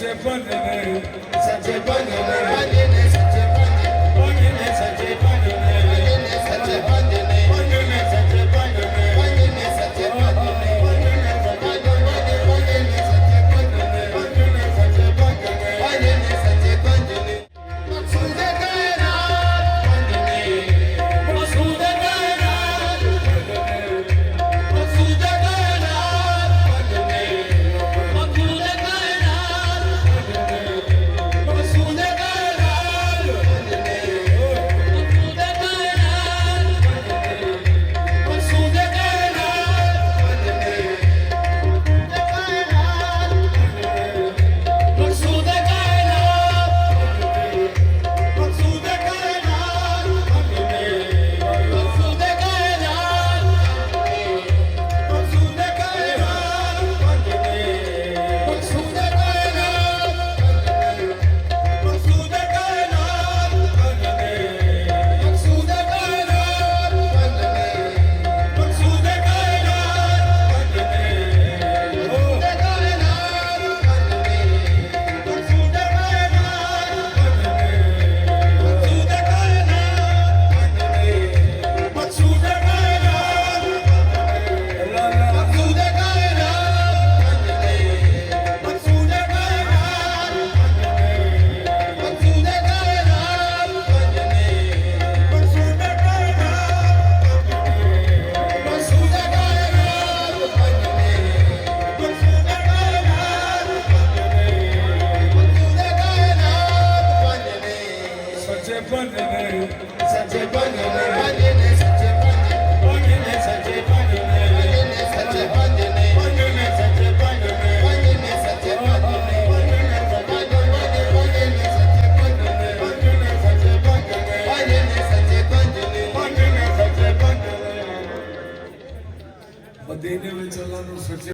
सच्चे बनने सच्चे बनने वाले ने सच्चे बनने सच्चे बनने वाले ने सच्चे बनने सच्चे बनने वाले ने सच्चे बनने वाले ने सच्चे बनने सच्चे बनने वाले ने सच्चे बनने मकसूद कायनात बनने मकसूद कायनात मकसूद कायनात बनने मकसूद कायनात मकसूद कायनात बनने मकसूद कायनात मकसूद कायनात बनने मकसूद कायनात मकसूद कायनात बनने मकसूद कायनात मकसूद कायनात बनने मकसूद कायनात मकसूद कायनात बनने मकसूद कायनात बनने मकसूद कायनात बनने मकसूद सच्चे बनने सच्चे बनने वाले ने सच्चे बनने सच्चे बनने वाले ने सच्चे बनने सच्चे बनने वाले ने सच्चे बनने वाले ने सच्चे बनने वाले ने सच्चे बनने मदीने में चला तो सच्चे